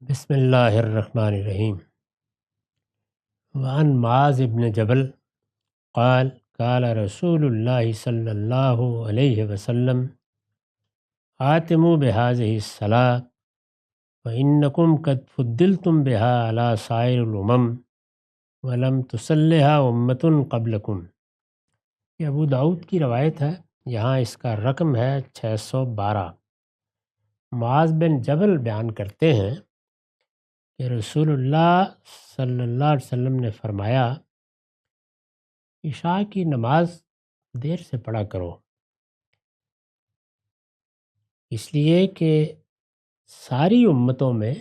بسم اللہ الرحمن الرحیم۔ وعن معاذ بن جبل قال قال رسول اللہ صلی اللہ علیہ وسلم آتموا بهذه الصلاة فإنکم قد فضلتم بها على سائر الامم ولم تصلها امة قبلکم۔ یہ ابو داؤد کی روایت ہے، یہاں اس کا رقم ہے 612۔ معاذ بن جبل بیان کرتے ہیں کہ رسول اللہ صلی اللہ علیہ وسلم نے فرمایا، عشاء کی نماز دیر سے پڑھا کرو، اس لیے کہ ساری امتوں میں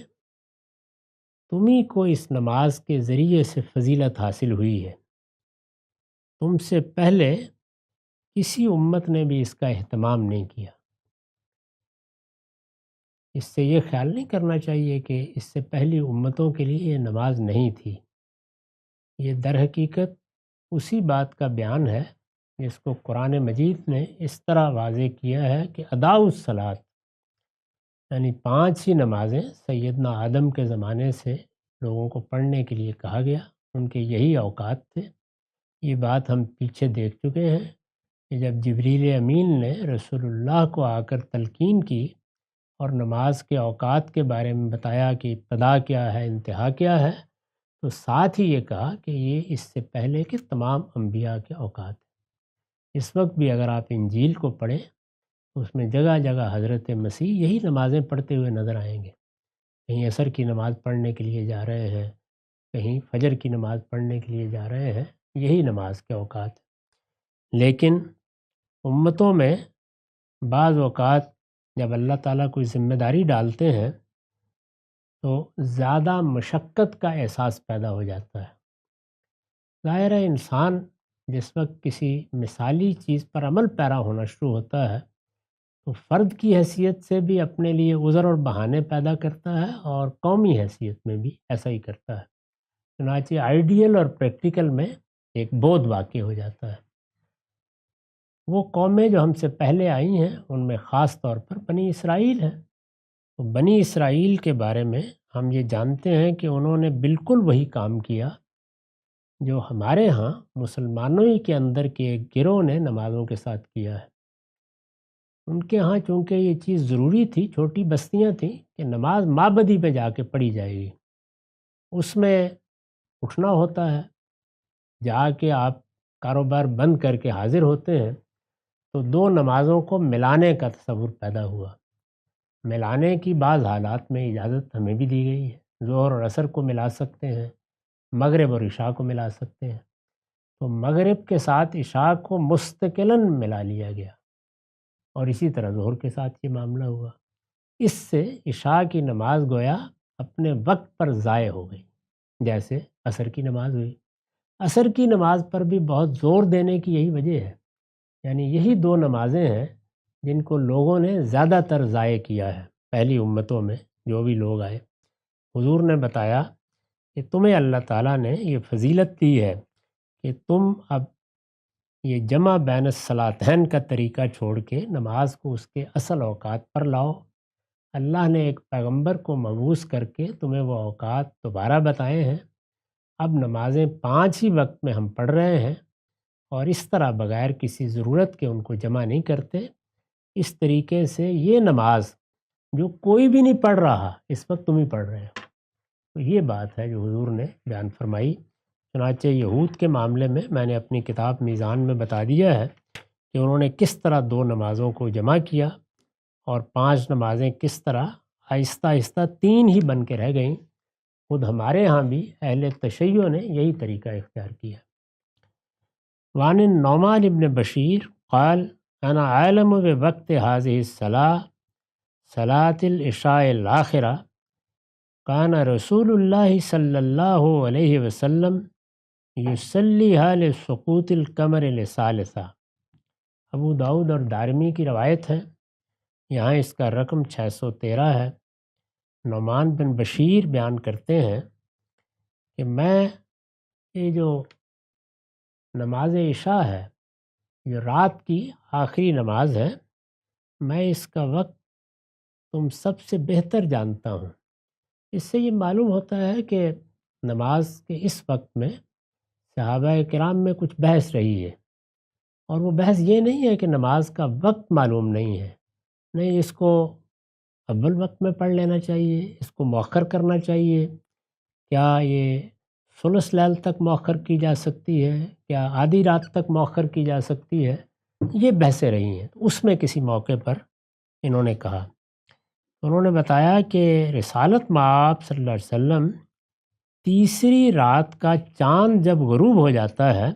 تمہیں کو اس نماز کے ذریعے سے فضیلت حاصل ہوئی ہے۔ تم سے پہلے کسی امت نے بھی اس کا اہتمام نہیں کیا۔ اس سے یہ خیال نہیں کرنا چاہیے کہ اس سے پہلی امتوں کے لیے یہ نماز نہیں تھی۔ یہ در حقیقت اسی بات کا بیان ہے جس کو قرآن مجید نے اس طرح واضح کیا ہے کہ اداء الصلاۃ، یعنی 5 ہی نمازیں سیدنا آدم کے زمانے سے لوگوں کو پڑھنے کے لیے کہا گیا، ان کے یہی اوقات تھے۔ یہ بات ہم پیچھے دیکھ چکے ہیں کہ جب جبریل امین نے رسول اللہ کو آ کر تلقین کی اور نماز کے اوقات کے بارے میں بتایا کہ ابتدا کیا ہے، انتہا کیا ہے، تو ساتھ ہی یہ کہا کہ یہ اس سے پہلے کے تمام انبیاء کے اوقات ہیں۔ اس وقت بھی اگر آپ انجیل کو پڑھیں تو اس میں جگہ جگہ حضرت مسیح یہی نمازیں پڑھتے ہوئے نظر آئیں گے۔ کہیں عصر کی نماز پڑھنے کے لیے جا رہے ہیں، کہیں فجر کی نماز پڑھنے کے لیے جا رہے ہیں، یہی نماز کے اوقات ہیں۔ لیکن امتوں میں بعض اوقات جب اللہ تعالیٰ کوئی ذمہ داری ڈالتے ہیں تو زیادہ مشقت کا احساس پیدا ہو جاتا ہے۔ ظاہر ہے انسان جس وقت کسی مثالی چیز پر عمل پیرا ہونا شروع ہوتا ہے تو فرد کی حیثیت سے بھی اپنے لیے عذر اور بہانے پیدا کرتا ہے، اور قومی حیثیت میں بھی ایسا ہی کرتا ہے۔ چنانچہ آئیڈیل اور پریکٹیکل میں ایک بودھ واقع ہو جاتا ہے۔ وہ قومیں جو ہم سے پہلے آئی ہیں ان میں خاص طور پر بنی اسرائیل ہیں۔ تو بنی اسرائیل کے بارے میں ہم یہ جانتے ہیں کہ انہوں نے بالکل وہی کام کیا جو ہمارے ہاں مسلمانوں ہی کے اندر کے ایک گروہ نے نمازوں کے ساتھ کیا ہے۔ ان کے ہاں چونکہ یہ چیز ضروری تھی، چھوٹی بستیاں تھیں کہ نماز مابدی میں جا کے پڑھی جائے گی، اس میں اٹھنا ہوتا ہے، جا کے آپ کاروبار بند کر کے حاضر ہوتے ہیں، تو 2 نمازوں کو ملانے کا تصور پیدا ہوا۔ ملانے کی بعض حالات میں اجازت ہمیں بھی دی گئی ہے، ظہر اور عصر کو ملا سکتے ہیں، مغرب اور عشاء کو ملا سکتے ہیں۔ تو مغرب کے ساتھ عشاء کو مستقلاً ملا لیا گیا، اور اسی طرح ظہر کے ساتھ یہ معاملہ ہوا۔ اس سے عشاء کی نماز گویا اپنے وقت پر ضائع ہو گئی، جیسے عصر کی نماز ہوئی۔ عصر کی نماز پر بھی بہت زور دینے کی یہی وجہ ہے، یعنی یہی 2 نمازیں ہیں جن کو لوگوں نے زیادہ تر ضائع کیا ہے۔ پہلی امتوں میں جو بھی لوگ آئے، حضور نے بتایا کہ تمہیں اللہ تعالیٰ نے یہ فضیلت دی ہے کہ تم اب یہ جمع بین الصلاتین کا طریقہ چھوڑ کے نماز کو اس کے اصل اوقات پر لاؤ۔ اللہ نے ایک پیغمبر کو مبعوث کر کے تمہیں وہ اوقات دوبارہ بتائے ہیں۔ اب نمازیں 5 ہی وقت میں ہم پڑھ رہے ہیں، اور اس طرح بغیر کسی ضرورت کے ان کو جمع نہیں کرتے۔ اس طریقے سے یہ نماز جو کوئی بھی نہیں پڑھ رہا، اس وقت تم ہی پڑھ رہے ہو۔ تو یہ بات ہے جو حضور نے بیان فرمائی۔ چنانچہ یہود کے معاملے میں نے اپنی کتاب میزان میں بتا دیا ہے کہ انہوں نے کس طرح 2 نمازوں کو جمع کیا، اور 5 نمازیں کس طرح آہستہ آہستہ 3 ہی بن کے رہ گئیں۔ خود ہمارے ہاں بھی اہل تشیع نے یہی طریقہ اختیار کیا۔ وعن النعمان بن بشیر قال انا عالم بوقت هذه الصلاة صلاة العشاء الآخرة کان رسول اللہ صلی اللہ علیہ وسلم یصلیها لسقوط القمر لثالثہ۔ ابو داؤد اور دارمی کی روایت ہے، یہاں اس کا رقم 613 ہے۔ نعمان بن بشیر بیان کرتے ہیں کہ میں یہ جو نماز عشاء ہے، جو رات کی آخری نماز ہے، میں اس کا وقت تم سب سے بہتر جانتا ہوں، اس سے یہ معلوم ہوتا ہے کہ نماز کے اس وقت میں صحابہ کرام میں کچھ بحث رہی ہے، اور وہ بحث یہ نہیں ہے کہ نماز کا وقت معلوم نہیں ہے، نہیں، اس کو اول وقت میں پڑھ لینا چاہیے، اس کو مؤخر کرنا چاہیے، کیا یہ ثلث لیل تک مؤخر کی جا سکتی ہے، کیا آدھی رات تک مؤخر کی جا سکتی ہے، یہ بحثیں رہی ہیں۔ اس میں کسی موقع پر انہوں نے کہا، انہوں نے بتایا کہ رسالت مآب صلی اللہ علیہ وسلم تیسری رات کا چاند جب غروب ہو جاتا ہے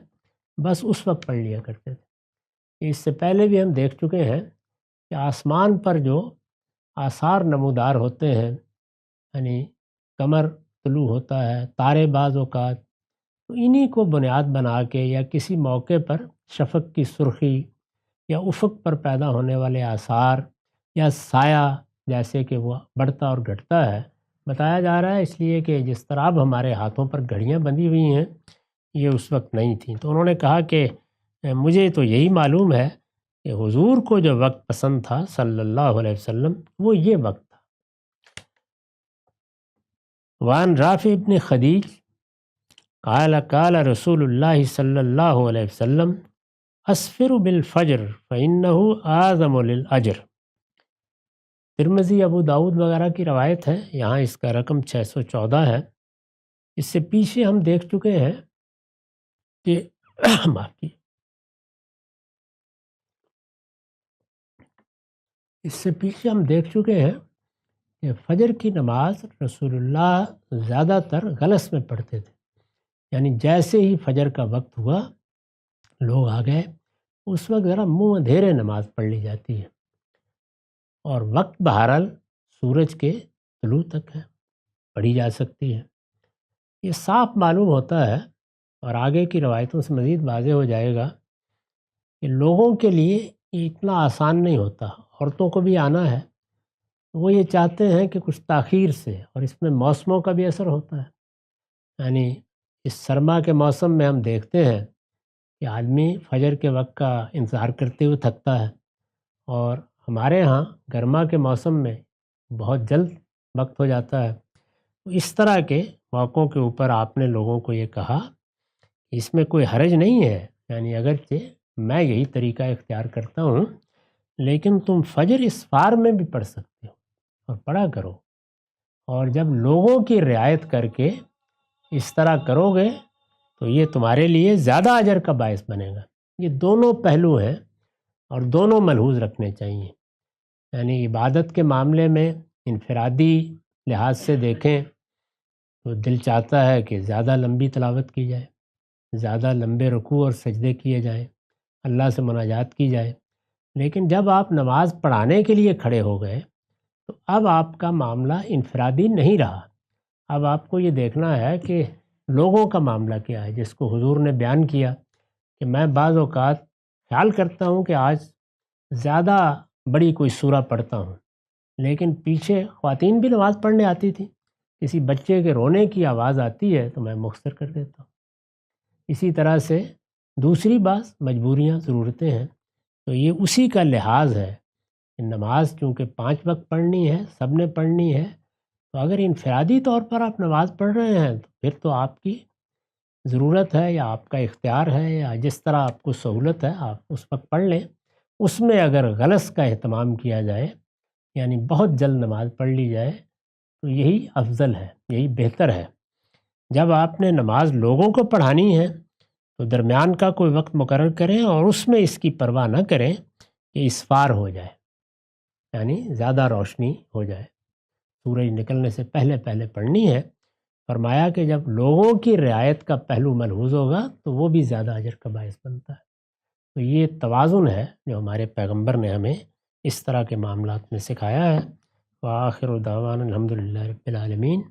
بس اس وقت پڑھ لیا کرتے تھے۔ اس سے پہلے بھی ہم دیکھ چکے ہیں کہ آسمان پر جو آثار نمودار ہوتے ہیں، یعنی قمر طلوع ہوتا ہے، تارے بعض اوقات، تو انہی کو بنیاد بنا کے یا کسی موقع پر شفق کی سرخی یا افق پر پیدا ہونے والے آثار یا سایہ جیسے کہ وہ بڑھتا اور گھٹتا ہے بتایا جا رہا ہے، اس لیے کہ جس طرح اب ہمارے ہاتھوں پر گھڑیاں بندھی ہوئی ہیں یہ اس وقت نہیں تھیں۔ تو انہوں نے کہا کہ مجھے تو یہی معلوم ہے کہ حضور کو جو وقت پسند تھا صلی اللہ علیہ وسلم وہ یہ وقت تھا۔ وعن رافع ابن خدیج قال قال رسول اللہ صلی اللہ علیہ وسلم اسفر بالفجر فإنه اعظم للأجر۔ ترمذی، ابو داؤد وغیرہ کی روایت ہے، یہاں اس کا رقم 614 ہے۔ اس سے پیچھے ہم دیکھ چکے ہیں کہ اس سے پیچھے ہم دیکھ چکے ہیں کہ فجر کی نماز رسول اللہ زیادہ تر غلس میں پڑھتے تھے، یعنی جیسے ہی فجر کا وقت ہوا لوگ آ گئے، اس وقت ذرا منہ اندھیرے نماز پڑھ لی جاتی ہے، اور وقت بہرحال سورج کے طلوع تک ہے، پڑھی جا سکتی ہے۔ یہ صاف معلوم ہوتا ہے، اور آگے کی روایتوں سے مزید واضح ہو جائے گا کہ لوگوں کے لیے یہ اتنا آسان نہیں ہوتا۔ عورتوں کو بھی آنا ہے، وہ یہ چاہتے ہیں کہ کچھ تاخیر سے، اور اس میں موسموں کا بھی اثر ہوتا ہے، یعنی اس سرما کے موسم میں ہم دیکھتے ہیں کہ آدمی فجر کے وقت کا انتظار کرتے ہوئے تھکتا ہے، اور ہمارے ہاں گرما کے موسم میں بہت جلد وقت ہو جاتا ہے۔ تو اس طرح کے موقعوں کے اوپر آپ نے لوگوں کو یہ کہا کہ اس میں کوئی حرج نہیں ہے، یعنی اگرچہ میں یہی طریقہ اختیار کرتا ہوں لیکن تم فجر اسفار میں بھی پڑھ سکتے ہو اور پڑھا کرو، اور جب لوگوں کی رعایت کر کے اس طرح کرو گے تو یہ تمہارے لیے زیادہ اجر کا باعث بنے گا۔ یہ دونوں پہلو ہیں اور دونوں ملحوظ رکھنے چاہیے، یعنی عبادت کے معاملے میں انفرادی لحاظ سے دیکھیں تو دل چاہتا ہے کہ زیادہ لمبی تلاوت کی جائے، زیادہ لمبے رکوع اور سجدے کیے جائیں، اللہ سے مناجات کی جائے، لیکن جب آپ نماز پڑھانے کے لیے کھڑے ہو گئے تو اب آپ کا معاملہ انفرادی نہیں رہا، اب آپ کو یہ دیکھنا ہے کہ لوگوں کا معاملہ کیا ہے، جس کو حضور نے بیان کیا کہ میں بعض اوقات خیال کرتا ہوں کہ آج زیادہ بڑی کوئی سورہ پڑھتا ہوں، لیکن پیچھے خواتین بھی نماز پڑھنے آتی تھی، کسی بچے کے رونے کی آواز آتی ہے تو میں مختصر کر دیتا ہوں۔ اسی طرح سے دوسری بات مجبوریاں، ضرورتیں ہیں، تو یہ اسی کا لحاظ ہے کہ نماز چونکہ 5 وقت پڑھنی ہے، سب نے پڑھنی ہے، تو اگر انفرادی طور پر آپ نماز پڑھ رہے ہیں تو پھر تو آپ کی ضرورت ہے یا آپ کا اختیار ہے یا جس طرح آپ کو سہولت ہے آپ اس وقت پڑھ لیں۔ اس میں اگر غلس کا اہتمام کیا جائے، یعنی بہت جلد نماز پڑھ لی جائے، تو یہی افضل ہے، یہی بہتر ہے۔ جب آپ نے نماز لوگوں کو پڑھانی ہے تو درمیان کا کوئی وقت مقرر کریں اور اس میں اس کی پرواہ نہ کریں کہ اسفار ہو جائے، یعنی زیادہ روشنی ہو جائے، سورج نکلنے سے پہلے پہلے پڑھنی ہے۔ فرمایا کہ جب لوگوں کی رعایت کا پہلو ملحوظ ہوگا تو وہ بھی زیادہ اجر کا باعث بنتا ہے۔ تو یہ توازن ہے جو ہمارے پیغمبر نے ہمیں اس طرح کے معاملات میں سکھایا ہے۔ وآخر دعوانا الحمدللہ رب العالمین۔